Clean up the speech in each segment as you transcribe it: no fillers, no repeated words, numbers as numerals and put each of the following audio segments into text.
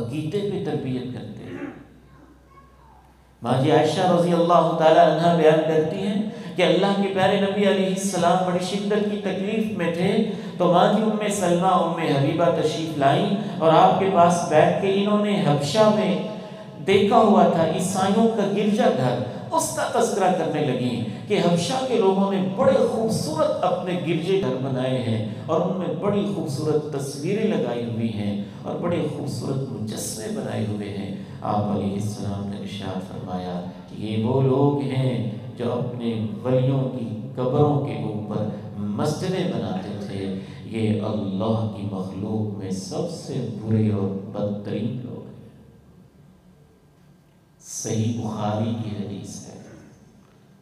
عقیدے پہ تربیت کرتے ہیں۔ ماں جی عائشہ رضی اللہ تعالیٰ عنہ بیان کرتی ہیں کہ اللہ کے پیارے نبی علیہ السلام بڑی شدت کی تکلیف میں تھے، تو ماں جی ام سلمہ ام حبیبہ تشریف لائیں اور آپ کے پاس بیٹھ کے انہوں نے حبشہ میں دیکھا ہوا تھا عیسائیوں کا گرجا گھر، اس کا تذکرہ کرنے لگی کہ حبشہ کے لوگوں نے بڑے خوبصورت اپنے گرجے گھر بنائے ہیں اور ان میں بڑی خوبصورت تصویریں لگائی ہوئی ہیں اور بڑے خوبصورت مجسمے بنائے ہوئے ہیں۔ آپ علیہ السلام نے ارشاد فرمایا کہ یہ وہ لوگ ہیں جو اپنے ولیوں کی قبروں کے اوپر مسجدیں بناتے تھے، یہ اللہ کی مخلوق میں سب سے برے اور بدترین لوگ ہیں۔ صحیح بخاری کی حدیث ہے،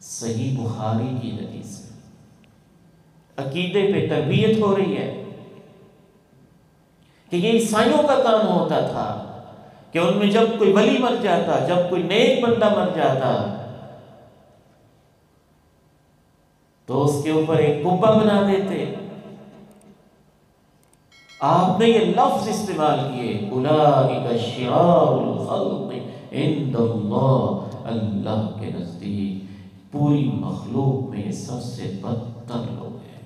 صحیح بخاری کی حدیث ہے۔ عقیدے پہ تربیت ہو رہی ہے کہ یہ عیسائیوں کا کام ہوتا تھا کہ ان میں جب کوئی ولی مر جاتا، جب کوئی نیک بندہ مر جاتا تو اس کے اوپر ایک قبہ بنا دیتے۔ آپ نے یہ لفظ استعمال کیے، اولئک شرار الخلق عند اللہ، اللہ کے نزدیک پوری مخلوق میں یہ سب سے بدتر لوگ ہیں۔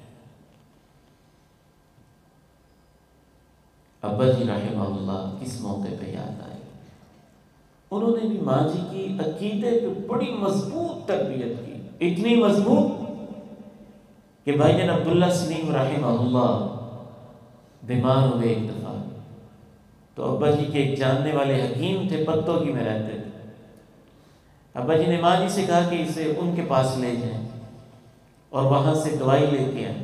ابا جی رحمہ اللہ کس موقع پہ یاد آئے؟ انہوں نے بھی ماں جی کی عقیدے پہ بڑی مضبوط تربیت کی، اتنی مضبوط کہ بھائی جان عبداللہ سلیم رحمہ اللہ بیمار ہوئے ایک دفعہ، تو ابا جی کے ایک جاننے والے حکیم تھے، پتوں کی میں رہتے تھے۔ ابا جی نے ماں جی سے کہا کہ اسے ان کے پاس لے جائیں اور وہاں سے دوائی لے کے آئیں۔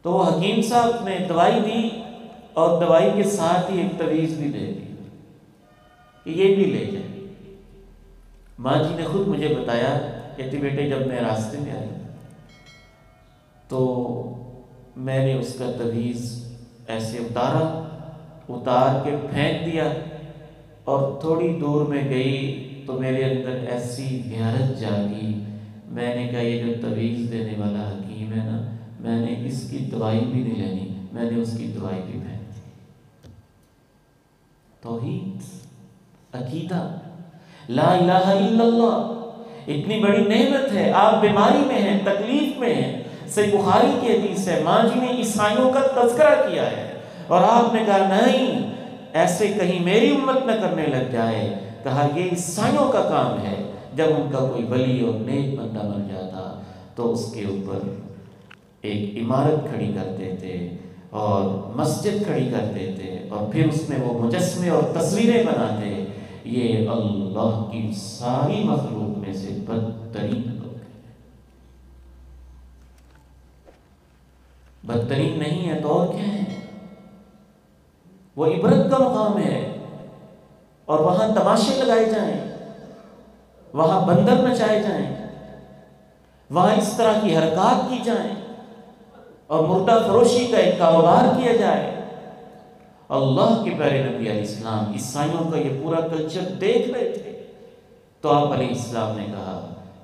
تو وہ حکیم صاحب نے دوائی دی اور دوائی کے ساتھ ہی ایک تعویذ بھی دے دی کہ یہ بھی لے جائیں۔ ماں جی نے خود مجھے بتایا کہتی بیٹے جب میں راستے میں آئی تو میں نے اس کا تعویذ ایسے اتار کے پھینک دیا اور تھوڑی دور میں گئی تو میرے اندر ایسی غیرت جاگی، میں نے کہا یہ جو تعویذ دینے والا حکیم ہے نا، میں نے اس کی دوائی بھی نہیں لینی، میں نے اس کی دوائی بھی پھینک دی۔ توحید، عقیدہ، لا الہ الا اللہ اتنی بڑی نعمت ہے۔ آپ بیماری میں ہیں، تکلیف میں ہیں، صحیح بخاری کی حدیث ہے، ماں جی نے عیسائیوں کا تذکرہ کیا ہے اور آپ نے کہا نہیں ایسے کہیں میری امت نہ کرنے لگ جائے۔ کہا یہ عیسائیوں کا کام ہے، جب ان کا کوئی ولی اور نیک بندہ مر جاتا تو اس کے اوپر ایک عمارت کھڑی کرتے تھے اور مسجد کھڑی کرتے تھے اور پھر اس میں وہ مجسمے اور تصویریں بناتے۔ یہ اللہ کی ساری مخلوق میں سے بدترین لوگ ہیں۔ بدترین نہیں ہے تو اور کیا ہے؟ وہ عبرت کا مقام ہے اور وہاں تماشے لگائے جائیں، وہاں بندر نچائے جائیں، وہاں اس طرح کی حرکات کی جائیں اور مردہ فروشی کا ایک کاروبار کیا جائے۔ اللہ کے پیارے نبی علیہ السلام عیسائیوں کا یہ پورا کلچر دیکھ رہے تھے، تو آپ علیہ السلام نے کہا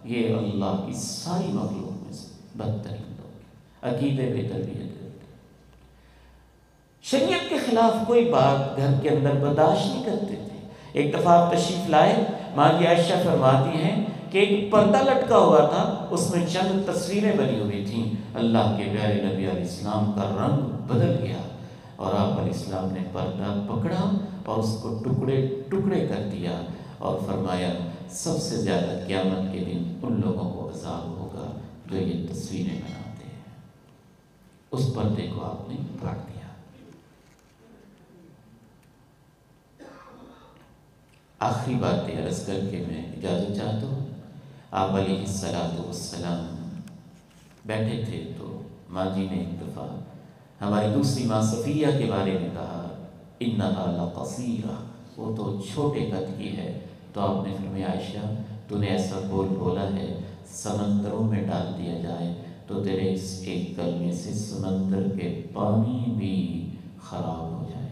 یہ اللہ کی ساری مخلوق میں سے بدترین لوگ، عقیدے پہ تربیت کرتے، شریعت کے خلاف کوئی بات گھر کے اندر برداشت نہیں کرتے تھے۔ ایک دفعہ آپ تشریف لائے، ماں جی عائشہ فرماتی ہیں کہ ایک پردہ لٹکا ہوا تھا، اس میں چند تصویریں بنی ہوئی تھیں۔ اللہ کے پیارے نبی علیہ السلام کا رنگ بدل گیا اور آپ علیہ السلام نے پردہ پکڑا اور اس کو ٹکڑے ٹکڑے کر دیا اور فرمایا سب سے زیادہ قیامت کے دن ان لوگوں کو عذاب ہوگا جو یہ تصویریں بناتے ہیں۔ اس پردے کو آپ نے پھاڑ دیا۔ آخری باتیں عرض کر کے میں اجازت چاہتا ہوں۔ آپ علیہ السلام بیٹھے تھے تو ماں جی نے ایک دفعہ ہماری دوسری ماں صفیہ کے بارے میں کہا انہا لقصیرہ، وہ تو چھوٹے قد کی ہے، تو آپ نے فرمایا عائشہ تو نے ایسا بولا ہے سمندروں میں ڈال دیا جائے تو تیرے اس ایک کلمے سے سمندر کے پانی بھی خراب ہو جائیں گے۔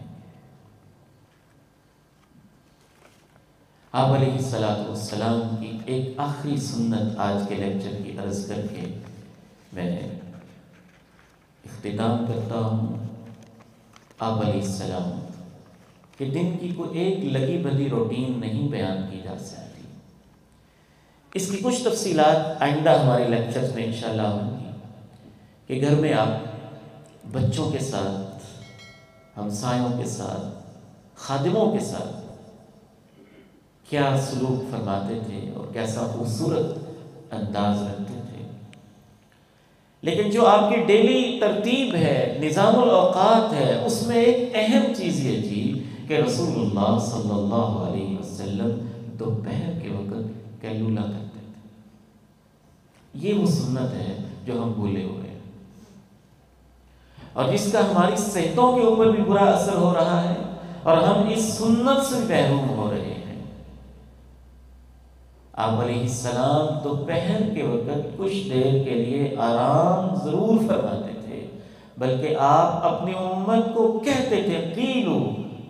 آپ علیہ السلام کی ایک آخری سنت آج کے لیکچر کی عرض کر کے میں اختتام کرتا ہوں۔ آپ علیہ السلام کہ دن کی کوئی ایک لگی بھلی روٹین نہیں بیان کی جا سکتی۔ اس کی کچھ تفصیلات آئندہ ہمارے لیکچرز میں انشاءاللہ ہوں گی کہ گھر میں آپ بچوں کے ساتھ، ہمسایوں کے ساتھ، خادموں کے ساتھ کیا سلوک فرماتے تھے اور کیسا خوبصورت انداز رکھتے تھے۔ لیکن جو آپ کی ڈیلی ترتیب ہے، نظام الاوقات ہے، اس میں ایک اہم چیز یہ تھی کہ رسول اللہ صلی اللہ علیہ وسلم دوپہر کے وقت قیلولہ کرتے تھے۔ یہ وہ سنت ہے جو ہم بھولے ہوئے ہیں، اور جس کا ہماری صحتوں کے اوپر بھی برا اثر ہو رہا ہے، اور ہم اس سنت سے محروم ہو رہے ہیں۔ آپ علیہ السلام دوپہر کے وقت کچھ دیر کے لیے آرام ضرور فرماتے تھے، بلکہ آپ اپنی امت کو کہتے تھے قیلو،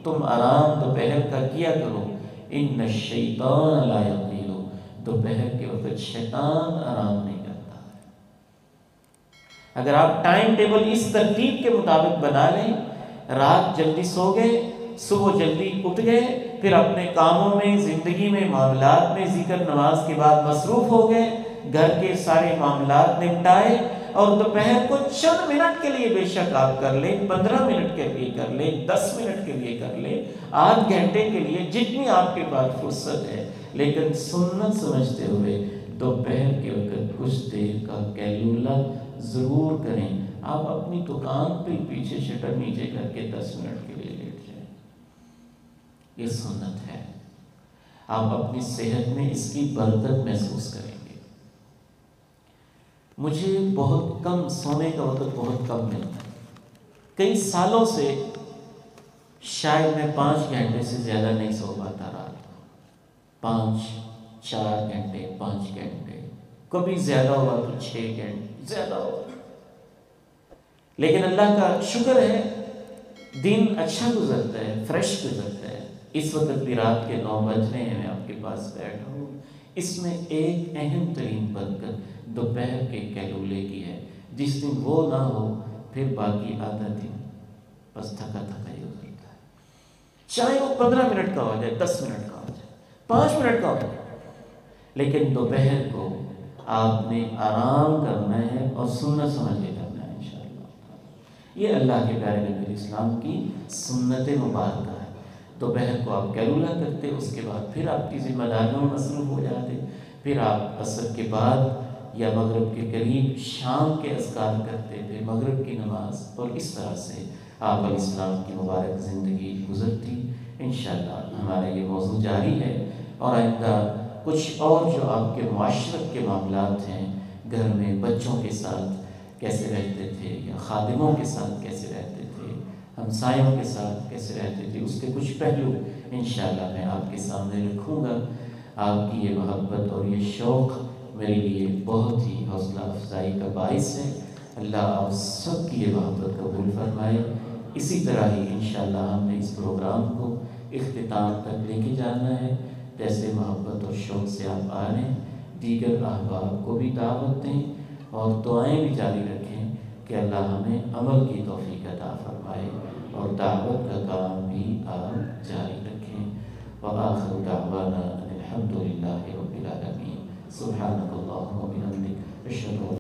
تم آرام دوپہر کا کیا کرو، ان الشیطان لا یقیلو، دوپہر کے وقت شیطان آرام نہیں کرتا ہے۔ اگر آپ ٹائم ٹیبل اس ترتیب کے مطابق بنا لیں، رات جلدی سو گئے، صبح جلدی اٹھ گئے، پھر اپنے کاموں میں، زندگی میں، معاملات میں ذکر نماز کے بعد مصروف ہو گئے، گھر کے سارے معاملات نپٹائے، اور دوپہر کو چند منٹ کے لیے بے شک آپ کر لیں، 15 منٹ کے لیے کر لیں، 10 منٹ کے لیے کر لیں، آدھ گھنٹے کے لیے، جتنی آپ کے پاس فرصت ہے، لیکن سنت سمجھتے ہوئے دوپہر کے وقت کچھ دیر کا قیلولہ ضرور کریں۔ آپ اپنی دکان پہ پیچھے شٹر نیچے کر کے 10 منٹ کے لیے لیٹ جائیں، یہ سنت ہے۔ آپ اپنی صحت میں اس کی برکت محسوس کریں گے۔ مجھے بہت کم سونے کا وقت بہت کم ملتا ہے، کئی سالوں سے شاید میں 5 گھنٹے سے زیادہ نہیں سو پاتا رات کو، 4 گھنٹے، 5 گھنٹے، کبھی زیادہ ہوا تو 6 گھنٹے زیادہ ہوا۔ لیکن اللہ کا شکر ہے دن اچھا گزرتا ہے، فریش گزرتا ہے۔ اس وقت بھی رات کے 9 بج رہے ہیں، میں آپ کے پاس بیٹھا ہوں۔ اس میں ایک اہم ترین برکت دوپہر کے قیلولے کی ہے۔ جس دن وہ نہ ہو پھر باقی آدھا دن بس تھکا تھکا ہی گزرتا ہے، چاہے وہ 15 منٹ کا ہو جائے، 10 منٹ کا ہو جائے، 5 منٹ کا ہو جائے، لیکن دوپہر کو آپ نے آرام کرنا ہے اور سنت سمجھ کے کرنا ہے انشاءاللہ۔ یہ اللہ کے پیارے نبی اسلام کی سنت مبارکہ ہے۔ دوپہر کو آپ قیلولہ کرتے، اس کے بعد پھر آپ کی ذمہ داریوں میں مصروف ہو جاتے، پھر آپ عصر کے بعد یا مغرب کے قریب شام کے اذکار کرتے، پھر مغرب کی نماز، اور اس طرح سے آپ علیہ السلام کی مبارک زندگی گزرتی۔ انشاءاللہ ہمارا یہ موضوع جاری ہے، اور آئندہ کچھ اور جو آپ کے معاشرت کے معاملات ہیں، گھر میں بچوں کے ساتھ کیسے رہتے تھے، یا خادموں کے ساتھ کیسے رہتے تھے، ہمسایوں کے ساتھ کیسے رہتے تھے، اس کے کچھ پہلو انشاءاللہ میں آپ کے سامنے رکھوں گا۔ آپ کی یہ محبت اور یہ شوق میرے لیے بہت ہی حوصلہ افزائی کا باعث ہے۔ اللہ آپ سب کی یہ محبت قبول فرمائے۔ اسی طرح ہی انشاءاللہ ہم نے اس پروگرام کو اختتام تک لے کے جانا ہے۔ جیسے محبت اور شوق سے آپ آ رہے ہیں، دیگر احباب کو بھی دعوت دیں، اور دعائیں بھی جاری رکھیں کہ اللہ ہمیں عمل کی توفیق عطا فرمائے، اور دعوت کا کام بھی آپ جاری رکھیں۔ وآخر دعوانا الحمد للہ رب العالمین۔ سبحانک اللہم و بحمدک، اشہد